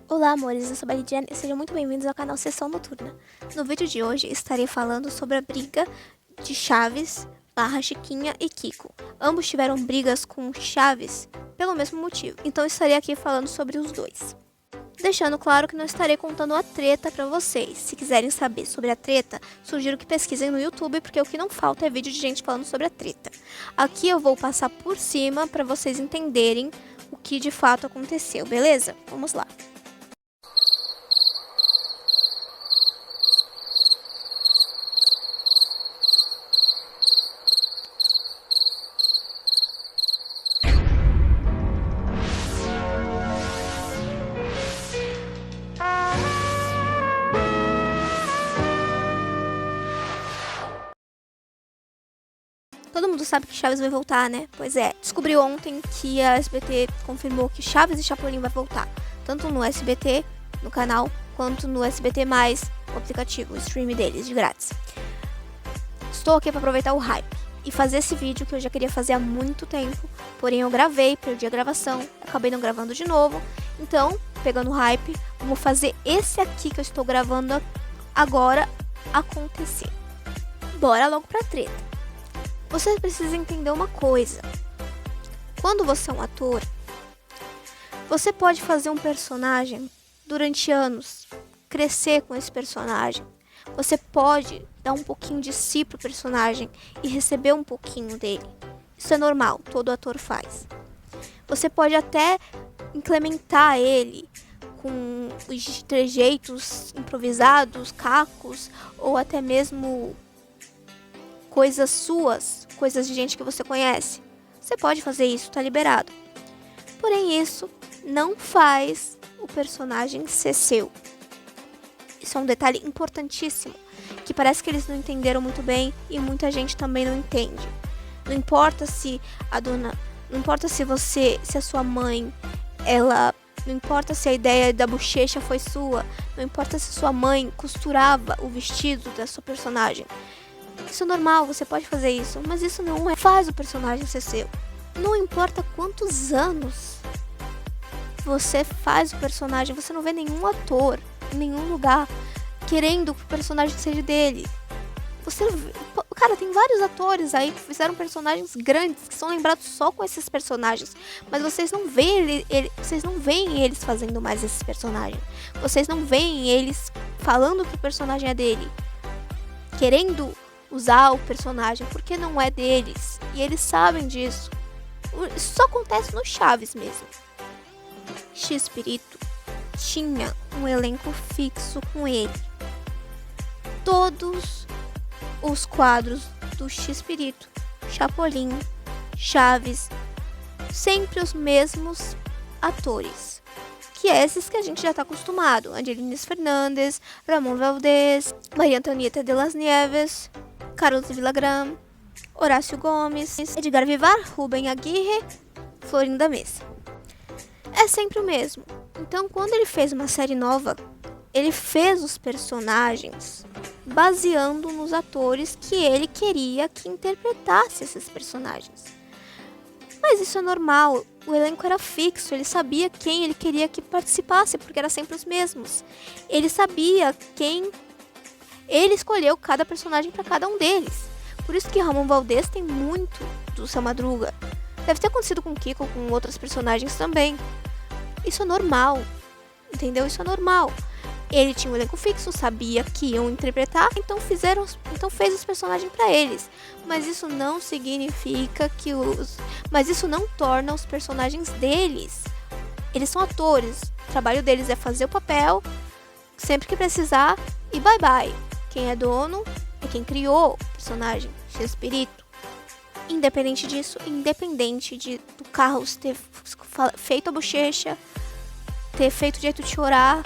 Olá amores, eu sou a Balidiane e sejam muito bem-vindos ao canal Sessão Noturna. No vídeo de hoje estarei falando sobre a briga de Chaves / Chiquinha e Kiko. Ambos tiveram brigas com Chaves pelo mesmo motivo, então estarei aqui falando sobre os dois. Deixando claro que não estarei contando a treta pra vocês. Se quiserem saber sobre a treta, sugiro que pesquisem no YouTube, porque o que não falta é vídeo de gente falando sobre a treta. Aqui eu vou passar por cima pra vocês entenderem o que de fato aconteceu, beleza? Vamos lá. Todo mundo sabe que Chaves vai voltar, né? Pois é, descobri ontem que a SBT confirmou que Chaves e Chapolin vai voltar. Tanto no SBT, no canal, quanto no SBT+, o aplicativo, o stream deles, de grátis. Estou aqui para aproveitar o hype e fazer esse vídeo que eu já queria fazer há muito tempo. Porém eu gravei, perdi a gravação, acabei não gravando de novo. Então, pegando o hype, vou fazer esse aqui que eu estou gravando agora acontecer. Bora logo pra treta. Você precisa entender uma coisa. Quando você é um ator, você pode fazer um personagem durante anos, crescer com esse personagem. Você pode dar um pouquinho de si pro personagem e receber um pouquinho dele. Isso é normal, todo ator faz. Você pode até implementar ele com os trejeitos improvisados, cacos, ou até mesmo coisas suas, coisas de gente que você conhece. Você pode fazer isso, tá liberado. Porém, isso não faz o personagem ser seu. Isso é um detalhe importantíssimo, que parece que eles não entenderam muito bem e muita gente também não entende. Não importa se não importa se a sua mãe, não importa se a ideia da bochecha foi sua, não importa se sua mãe costurava o vestido da sua personagem. Isso é normal, você pode fazer isso, mas isso não faz o personagem ser seu. Não importa quantos anos você faz o personagem, você não vê nenhum ator em nenhum lugar querendo que o personagem seja dele. Cara, tem vários atores aí que fizeram personagens grandes, que são lembrados só com esses personagens, mas vocês não veem vocês não veem eles fazendo mais esses personagens. Vocês não veem eles falando que o personagem é dele, querendo usar o personagem, porque não é deles. E eles sabem disso. Isso só acontece no Chaves mesmo. X-Pirito tinha um elenco fixo com ele. Todos os quadros do X-Pirito, Chapolin, Chaves, sempre os mesmos atores. Que é esses que a gente já está acostumado. Angelines Fernandes, Ramon Valdez, Maria Antonieta de las Nieves, Carlos Villagrán, Horácio Gomes, Edgar Vivar, Rubem Aguirre, Florinda Mesa. É sempre o mesmo. Então, quando ele fez uma série nova, ele fez os personagens baseando nos atores que ele queria que interpretasse esses personagens. Mas isso é normal, o elenco era fixo, ele sabia quem ele queria que participasse, porque era sempre os mesmos. Ele sabia quem... Ele escolheu cada personagem para cada um deles. Por isso que Ramon Valdez tem muito do Seu Madruga. Deve ter acontecido com Kiko, com outros personagens também. Isso é normal, entendeu? Isso é normal. Ele tinha um elenco fixo, sabia que iam interpretar, então fez os personagens para eles. Mas isso não significa que mas isso não torna os personagens deles. Eles são atores. O trabalho deles é fazer o papel sempre que precisar e bye bye. Quem é dono é quem criou o personagem, X-Pirito. Independente disso, independente do Carlos ter feito a bochecha, ter feito o jeito de chorar,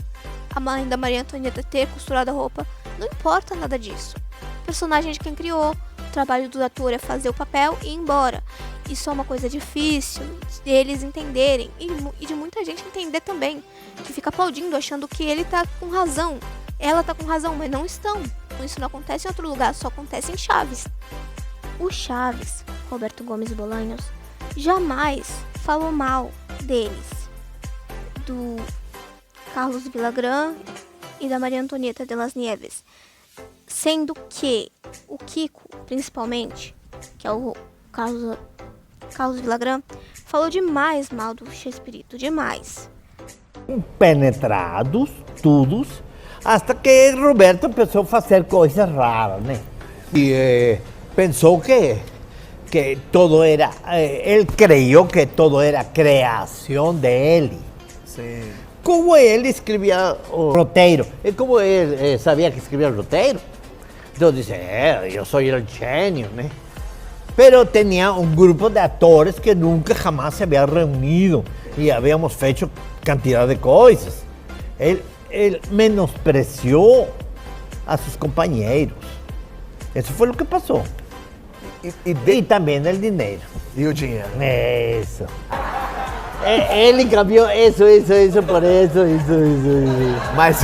a mãe da Maria Antonieta ter costurado a roupa, não importa nada disso. O personagem é de quem criou, o trabalho do ator é fazer o papel e ir embora. Isso é uma coisa difícil deles entenderem e de muita gente entender também, que fica aplaudindo, achando que ele tá com razão, ela tá com razão, mas não estão. Isso não acontece em outro lugar, só acontece em Chaves. O Chaves, Roberto Gomes Bolanhos, jamais falou mal deles, do Carlos Villagrán e da Maria Antonieta de las Nieves. Sendo que o Kiko, principalmente, que é o Carlos Villagrán, falou demais mal do Chespirito, demais. Penetrados, todos, hasta que Roberto começou a fazer coisas raras, né? E pensou que todo era, ele creyó que todo era criação dele. Sim. Como ele escrevia o roteiro, e como ele sabia que escrevia o roteiro, então disse, eu sou o gênio, né? Pero tinha um grupo de atores que nunca jamás se havia reunido e habíamos feito quantidade de coisas. Ele menospreciou a seus companheiros. Isso foi o que passou. E também o dinheiro. E o dinheiro? Isso. Ele cambiou isso por isso. Mas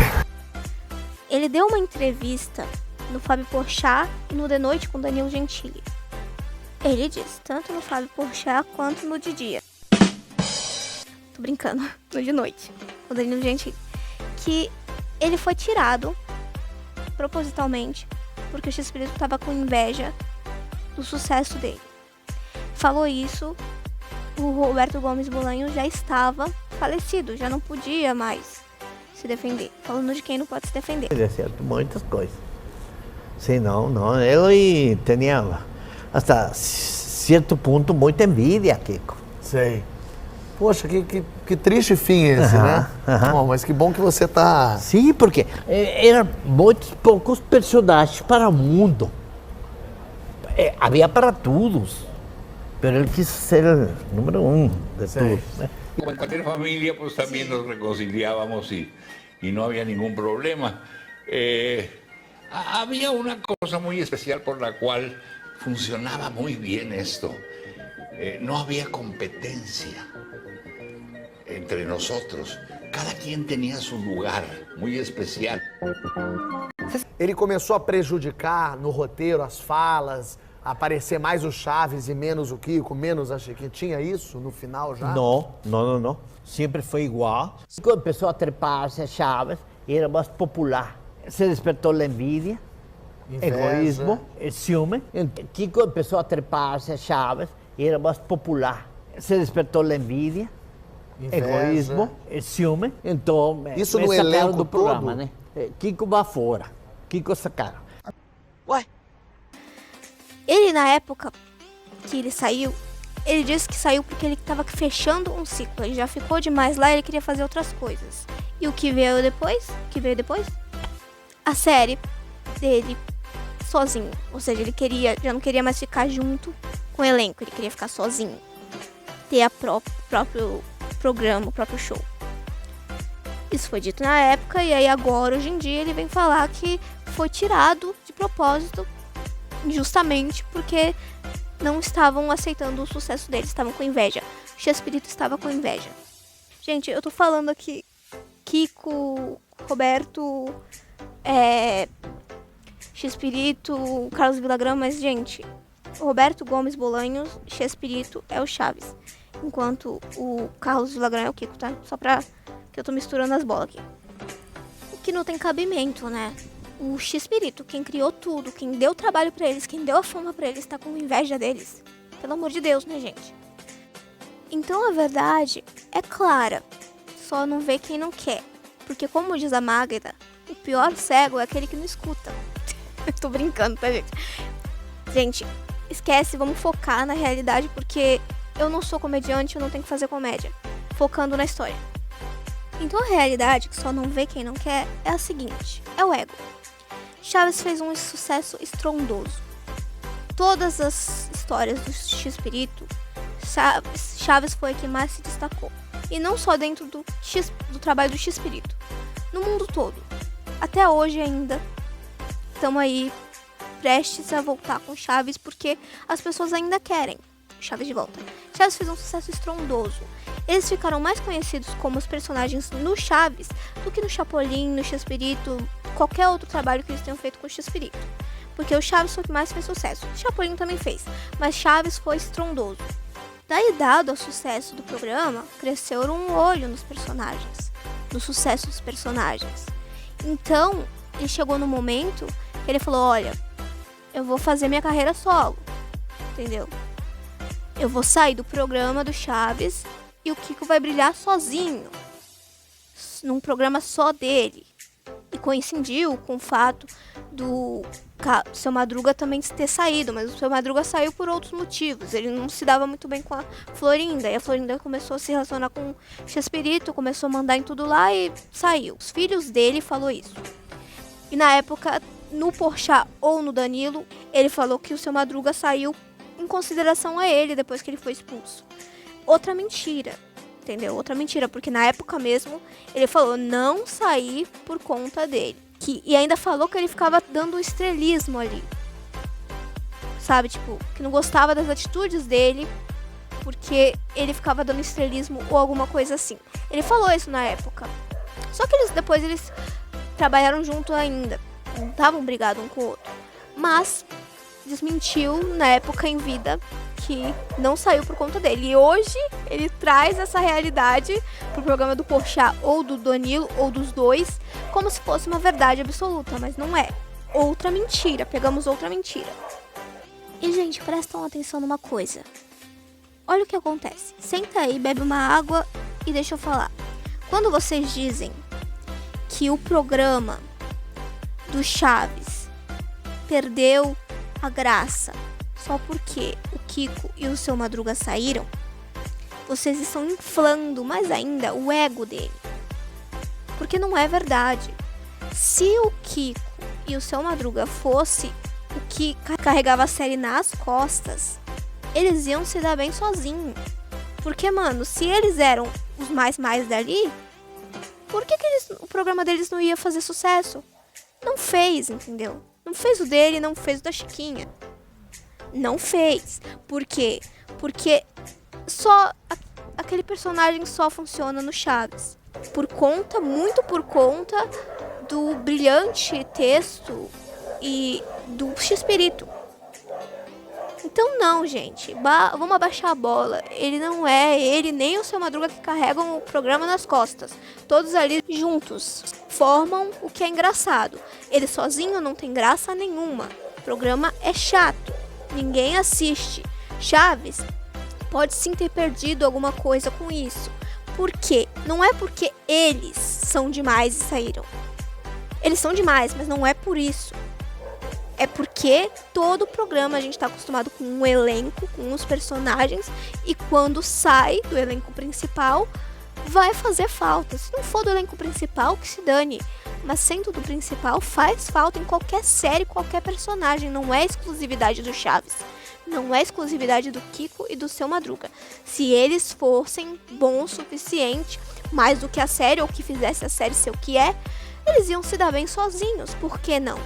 Ele deu uma entrevista no Fábio Porchat e no De Noite com Danilo Gentili. Ele disse, tanto no Fábio Porchat quanto no de dia. Tô brincando, no de noite, com Danilo Gentili. Que ele foi tirado propositalmente porque o Chespirito estava com inveja do sucesso dele. Falou isso, o Roberto Gomes Bolanho já estava falecido, já não podia mais se defender. Falando de quem não pode se defender. Ele acertou muitas coisas. Sim, não, ele tinha, até certo ponto, muita envidia, Kiko. sei. Poxa, que triste fim esse, né? Bom, mas que bom que você tá... Sim, porque eram muitos poucos personagens para o mundo. Havia para todos. Mas ele quis ser o número de todos, né? Como en cualquier familia, pues también nos reconciliábamos y no había ningún problema. Había una cosa muy especial por la cual funcionaba muy bien esto. No había competencia entre nosotros. Cada quien tenía su lugar muy especial. Ele começou a prejudicar no roteiro as falas, a aparecer mais o Chaves e menos o Kiko, menos a Chiquinha. Tinha isso no final já? Não. Sempre foi igual. Quando começou a trepar-se a Chaves, era mais popular. Se despertou a envidia, Inveja. egoísmo, ciúme. Kiko começou a trepar-se a Chaves, era mais popular. Se despertou a envidia, Inveja. egoísmo, ciúme. Então, Isso me no sacaram elenco do programa, todo? né? Kiko vai fora. Kiko sacaram. Ele, na época que ele saiu, ele disse que saiu porque ele estava fechando um ciclo. Ele já ficou demais lá e ele queria fazer outras coisas. E o que veio depois? A série dele sozinho. Ou seja, ele já não queria mais ficar junto com o elenco. Ele queria ficar sozinho. Ter o próprio programa, o próprio show. Isso foi dito na época e aí agora, hoje em dia, ele vem falar que foi tirado de propósito justamente porque não estavam aceitando o sucesso dele, estavam com inveja. O Chespirito estava com inveja. Gente, eu tô falando aqui Kiko, Roberto, Chespirito, Carlos Villagrán, mas, gente, Roberto Gomes Bolanhos, Chespirito é o Chaves. Enquanto o Carlos Villagrán é o Kiko, tá? Só pra que eu tô misturando as bolas aqui. O que não tem cabimento, né? O Chespirito, quem criou tudo, quem deu trabalho pra eles, quem deu a fama pra eles, tá com inveja deles. Pelo amor de Deus, né, gente? Então a verdade é clara, só não vê quem não quer. Porque como diz a Magda, o pior cego é aquele que não escuta. Tô brincando, tá, gente? Gente, esquece, vamos focar na realidade, porque eu não sou comediante, eu não tenho que fazer comédia. Focando na história. Então a realidade, que só não vê quem não quer, é a seguinte, é o ego. Chaves fez um sucesso estrondoso. Todas as histórias do Chespirito, Chaves foi a que mais se destacou. E não só dentro do trabalho do Chespirito, no mundo todo. Até hoje ainda, estamos aí prestes a voltar com Chaves, porque as pessoas ainda querem Chaves de volta. Chaves fez um sucesso estrondoso. Eles ficaram mais conhecidos como os personagens no Chaves do que no Chapolin, no Chespirito, qualquer outro trabalho que eles tenham feito com o Chespirito. Porque o Chaves foi o que mais fez sucesso. O Chapolin também fez, mas Chaves foi estrondoso. Daí, dado ao sucesso do programa, cresceu um olho nos personagens. no sucesso dos personagens. Então, ele chegou no momento que ele falou, olha, eu vou fazer minha carreira solo, entendeu? Eu vou sair do programa do Chaves e o Kiko vai brilhar sozinho, num programa só dele. E coincidiu com o fato do Seu Madruga também ter saído, mas o Seu Madruga saiu por outros motivos. Ele não se dava muito bem com a Florinda, e a Florinda começou a se relacionar com o Chespirito, começou a mandar em tudo lá e saiu. Os filhos dele falou isso. E na época, no Porchat ou no Danilo, ele falou que o Seu Madruga saiu em consideração a ele depois que ele foi expulso. Outra mentira. Entendeu? Outra mentira, porque na época mesmo ele falou não sair por conta dele. E ainda falou que ele ficava dando estrelismo ali. Sabe, tipo, que não gostava das atitudes dele porque ele ficava dando estrelismo ou alguma coisa assim. Ele falou isso na época. Só que depois eles trabalharam junto ainda. Não estavam brigados um com o outro. Mas desmentiu na época em vida que não saiu por conta dele. E hoje ele traz essa realidade pro programa do Porchat ou do Danilo ou dos dois como se fosse uma verdade absoluta, mas não é. Outra mentira, pegamos outra mentira. E gente, prestam atenção numa coisa. Olha o que acontece. Senta aí, bebe uma água e deixa eu falar. Quando vocês dizem que o programa do Chaves perdeu a graça só porque o Kiko e o Seu Madruga saíram, vocês estão inflando mais ainda o ego dele. Porque não é verdade. Se o Kiko e o Seu Madruga fosse o que carregava a série nas costas, eles iam se dar bem sozinhos. Porque, mano, se eles eram os mais dali, por que o programa deles não ia fazer sucesso? Não fez, entendeu? Não fez o dele, não fez o da Chiquinha. Não fez. Por quê? Porque só aquele personagem só funciona no Chaves. Muito por conta do brilhante texto e do Chespirito. Então não, gente. Vamos abaixar a bola. Ele não é ele nem o Seu Madruga que carregam o programa nas costas. Todos ali juntos formam o que é engraçado. Ele sozinho não tem graça nenhuma. O programa é chato. Ninguém assiste. Chaves pode sim ter perdido alguma coisa com isso. Por quê? Não é porque eles são demais e saíram. Eles são demais, mas não é por isso. É porque todo o programa a gente está acostumado com um elenco, com os personagens, e quando sai do elenco principal, vai fazer falta. Se não for do elenco principal, que se dane. Mas sendo do principal, faz falta em qualquer série, qualquer personagem. Não é exclusividade do Chaves. Não é exclusividade do Kiko e do Seu Madruga. Se eles fossem bons o suficiente, mais do que a série, ou que fizesse a série ser o que é, eles iam se dar bem sozinhos. Por que não?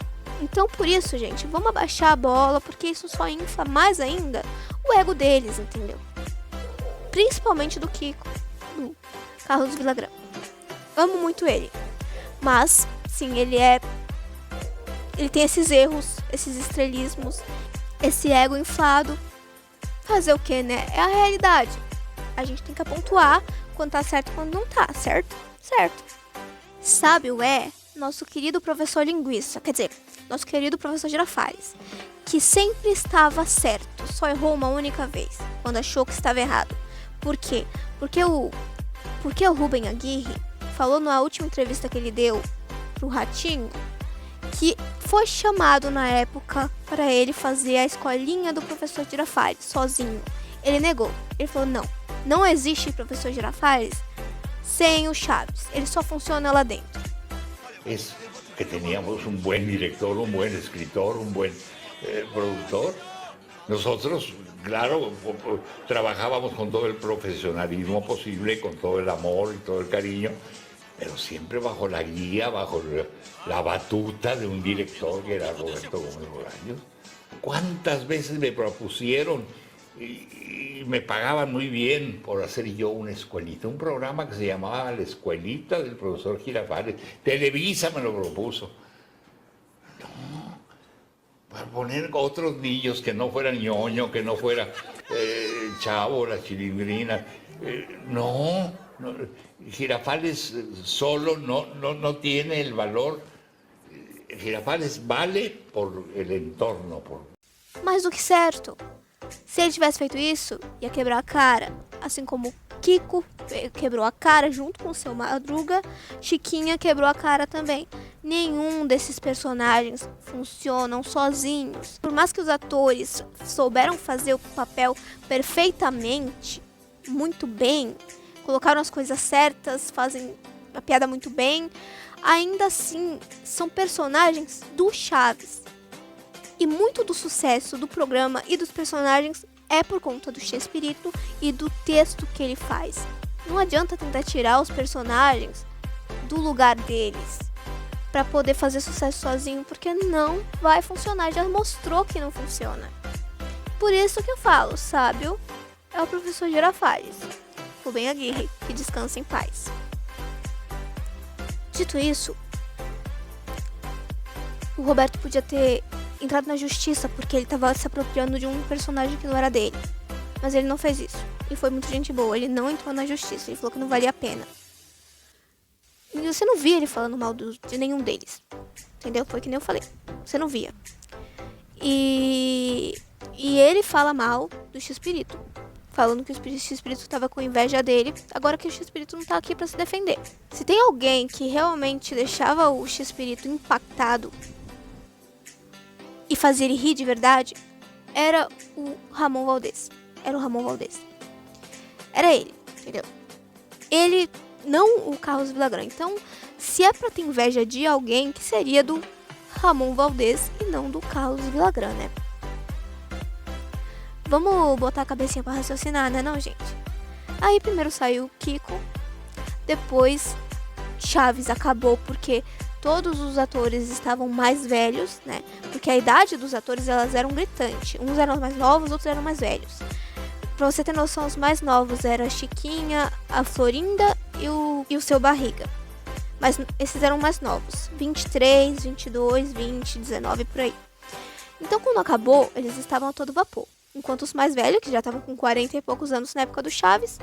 Então, por isso, gente, vamos abaixar a bola, porque isso só infla mais ainda o ego deles, entendeu? Principalmente do Kiko, do Carlos Villagrán. Amo muito ele. Mas, sim, ele tem esses erros, esses estrelismos, esse ego inflado. Fazer o que, né? É a realidade. A gente tem que pontuar quando tá certo e quando não tá, certo? Certo. Sabe o nosso querido professor linguista, quer dizer, nosso querido professor Girafales, que sempre estava certo, só errou uma única vez, quando achou que estava errado. Por quê? Porque o Rubem Aguirre falou na última entrevista que ele deu pro Ratinho que foi chamado na época para ele fazer a escolinha do professor Girafales sozinho. Ele negou. Ele falou, não existe professor Girafales sem o Chaves. Ele só funciona lá dentro. Es que teníamos un buen director, un buen escritor, un buen productor. Nosotros, claro, trabajábamos con todo el profesionalismo posible, con todo el amor y todo el cariño, pero siempre bajo la guía, bajo la batuta de un director que era Roberto Gómez Bolaños. ¿Cuántas veces me propusieron y me pagaban muy bien por hacer yo una escuelita, un programa que se llamaba La Escuelita del Profesor Girafales? Televisa me lo propuso. No, para poner otros niños que no fueran Ñoño, que no fuera Chavo, la Chilindrina. No, Girafales solo no tiene el valor. Girafales vale por el entorno. Mais do que certo. Se ele tivesse feito isso, ia quebrar a cara. Assim como Kiko quebrou a cara junto com o seu Madruga, Chiquinha quebrou a cara também. Nenhum desses personagens funcionam sozinhos. Por mais que os atores souberam fazer o papel perfeitamente, muito bem, colocaram as coisas certas, fazem a piada muito bem, ainda assim são personagens do Chaves. E muito do sucesso do programa e dos personagens é por conta do Chespirito e do texto que ele faz. Não adianta tentar tirar os personagens do lugar deles para poder fazer sucesso sozinho, porque não vai funcionar, já mostrou que não funciona. Por isso que eu falo, sábio é o professor Girafales, Rubem Aguirre, que descansa em paz. Dito isso, o Roberto podia ter entrado na justiça porque ele estava se apropriando de um personagem que não era dele. Mas ele não fez isso. E foi muito gente boa. Ele não entrou na justiça. Ele falou que não valia a pena. E você não via ele falando mal de nenhum deles. Entendeu? Foi que nem eu falei. Você não via. E ele fala mal do X-Espírito. Falando que o X-Espírito estava com inveja dele. Agora que o X-Espírito não tá aqui para se defender. Se tem alguém que realmente deixava o X-Espírito impactado e fazer ele rir de verdade, era o Ramon Valdez. Era o Ramon Valdez. Era ele, entendeu? Ele, não o Carlos Villagrán. Então, se é pra ter inveja de alguém, que seria do Ramon Valdez e não do Carlos Villagrán, né? Vamos botar a cabecinha pra raciocinar, né não, gente? Aí primeiro saiu o Kiko, depois Chaves acabou porque todos os atores estavam mais velhos, né? Porque a idade dos atores, elas eram gritantes. Uns eram mais novos, outros eram mais velhos. Pra você ter noção, os mais novos eram a Chiquinha, a Florinda e o Seu Barriga. Mas esses eram mais novos. 23, 22, 20, 19, por aí. Então, quando acabou, eles estavam a todo vapor. Enquanto os mais velhos, que já estavam com 40 e poucos anos na época do Chaves,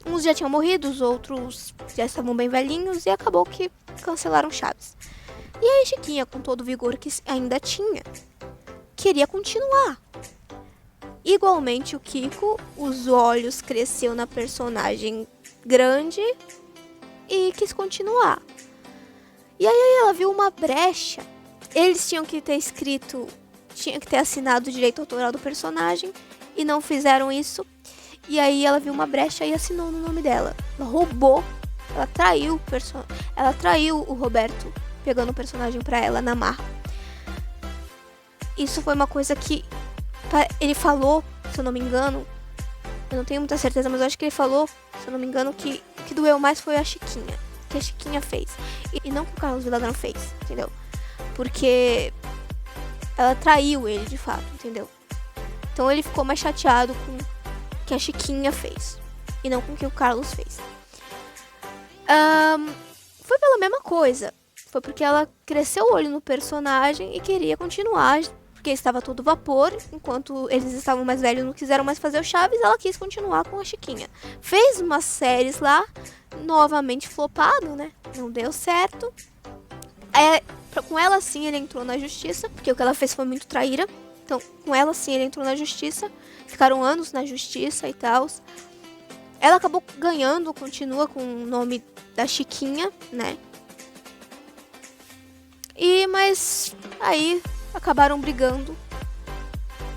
uns já tinham morrido, os outros já estavam bem velhinhos, e acabou que cancelaram Chaves. E aí Chiquinha, com todo o vigor que ainda tinha, queria continuar. Igualmente o Kiko, os olhos cresceu na personagem grande e quis continuar. E aí ela viu uma brecha. Eles tinham que ter escrito, tinha que ter assinado o direito autoral do personagem e não fizeram isso. E aí ela viu uma brecha e assinou no nome dela. Ela roubou, ela traiu o Roberto, pegando o personagem pra ela na marra. Isso foi uma coisa que ele falou, se eu não me engano, eu não tenho muita certeza, mas eu acho que ele falou, se eu não me engano, que o que doeu mais foi a Chiquinha, que a Chiquinha fez. E não que o Carlos Villagrán fez, entendeu? Porque ela traiu ele, de fato, entendeu? Então ele ficou mais chateado com o que a Chiquinha fez, e não com o que o Carlos fez. Foi pela mesma coisa. Foi porque ela cresceu o olho no personagem e queria continuar, porque estava todo vapor. Enquanto eles estavam mais velhos e não quiseram mais fazer o Chaves, ela quis continuar com a Chiquinha. Fez umas séries lá, novamente flopado, né? Não deu certo. Com ela sim ele entrou na justiça, porque o que ela fez foi muito traíra. Então com ela sim ele entrou na justiça. Ficaram anos na justiça e tal. Ela acabou ganhando, continua com o nome da Chiquinha, né? Mas aí acabaram brigando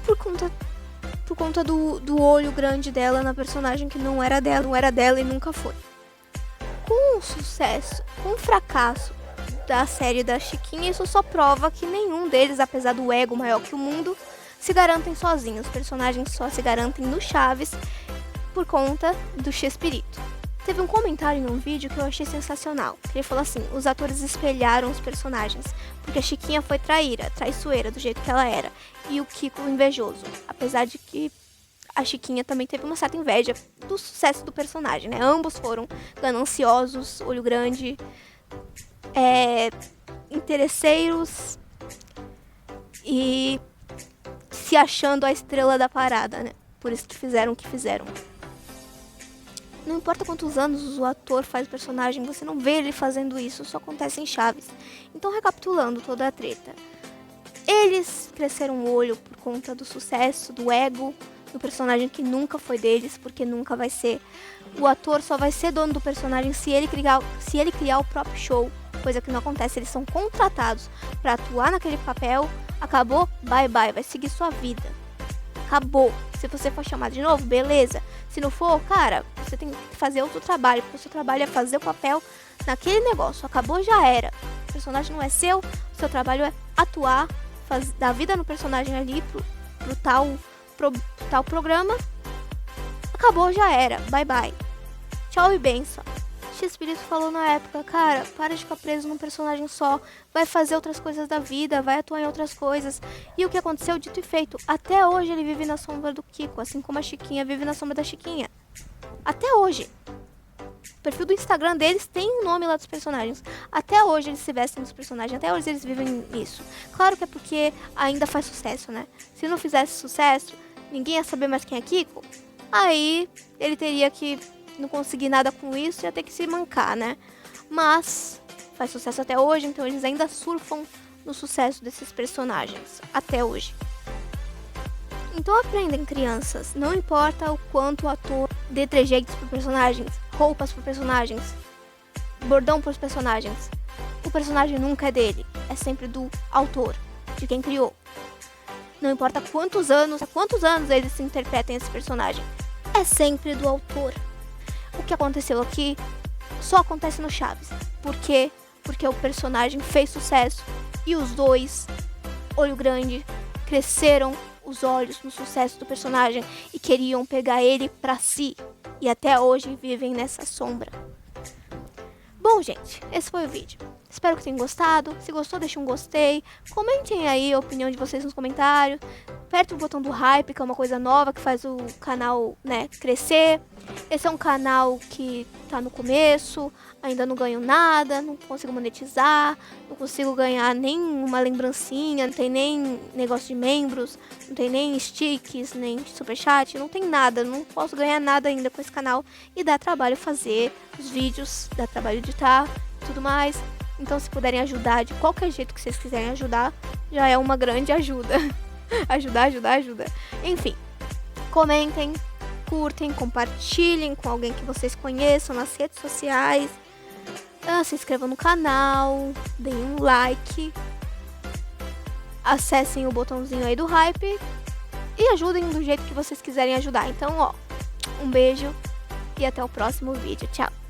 por conta do olho grande dela na personagem que não era dela e nunca foi. Com o sucesso, com o fracasso da série da Chiquinha, isso só prova que nenhum deles, apesar do ego maior que o mundo, se garantem sozinhos. Os personagens só se garantem no Chaves por conta do Chespirito. Teve um comentário num vídeo que eu achei sensacional. Ele falou assim: os atores espelharam os personagens, porque a Chiquinha foi traiçoeira do jeito que ela era, e o Kiko invejoso. Apesar de que a Chiquinha também teve uma certa inveja do sucesso do personagem, né? Ambos foram gananciosos, olho grande, interesseiros e se achando a estrela da parada, né? Por isso que fizeram o que fizeram. Não importa quantos anos o ator faz o personagem, você não vê ele fazendo isso, só acontece em Chaves. Então, recapitulando toda a treta. Eles cresceram o olho por conta do sucesso, do ego do personagem que nunca foi deles, porque nunca vai ser. O ator só vai ser dono do personagem se ele criar o próprio show, coisa que não acontece. Eles são contratados para atuar naquele papel. Acabou, bye bye, vai seguir sua vida. Acabou. Se você for chamado de novo, beleza. Se não for, cara, você tem que fazer outro trabalho, porque o seu trabalho é fazer o papel naquele negócio. Acabou, já era. O personagem não é seu, o seu trabalho é atuar, dar vida no personagem ali pro tal programa. Acabou, já era. Bye bye. Tchau e benção. X-Espírito falou na época, cara, para de ficar preso num personagem só, vai fazer outras coisas da vida, vai atuar em outras coisas. E o que aconteceu, dito e feito, até hoje ele vive na sombra do Kiko, assim como a Chiquinha vive na sombra da Chiquinha. Até hoje. O perfil do Instagram deles tem o nome lá dos personagens. Até hoje eles se vestem dos personagens, até hoje eles vivem isso. Claro que é porque ainda faz sucesso, né? Se não fizesse sucesso, ninguém ia saber mais quem é Kiko. Aí ele teria que não conseguir nada com isso e ia ter que se mancar, né? Mas faz sucesso até hoje, então eles ainda surfam no sucesso desses personagens até hoje. Então aprendem, crianças, não importa o quanto o ator dê trejeitos para personagens, roupas para personagens, bordão para os personagens, o personagem nunca é dele, é sempre do autor, de quem criou. Não importa há quantos anos eles se interpretem esse personagem, é sempre do autor. O que aconteceu aqui só acontece no Chaves. Por quê? Porque o personagem fez sucesso e os dois, olho grande, cresceram os olhos no sucesso do personagem e queriam pegar ele pra si. E até hoje vivem nessa sombra. Bom, gente, esse foi o vídeo. Espero que tenham gostado. Se gostou, deixe um gostei. Comentem aí a opinião de vocês nos comentários. Aperte o botão do hype, que é uma coisa nova que faz o canal, né, crescer. Esse é um canal que tá no começo, ainda não ganho nada, não consigo monetizar, não consigo ganhar nem uma lembrancinha, não tem nem negócio de membros, não tem nem sticks, nem superchat, não tem nada, não posso ganhar nada ainda com esse canal. E dá trabalho fazer os vídeos, dá trabalho editar e tudo mais. Então, se puderem ajudar de qualquer jeito que vocês quiserem ajudar, já é uma grande ajuda. Ajuda. Enfim, comentem, curtem, compartilhem com alguém que vocês conheçam nas redes sociais. Se inscrevam no canal, deem um like, acessem o botãozinho aí do hype e ajudem do jeito que vocês quiserem ajudar. Então, um beijo e até o próximo vídeo. Tchau!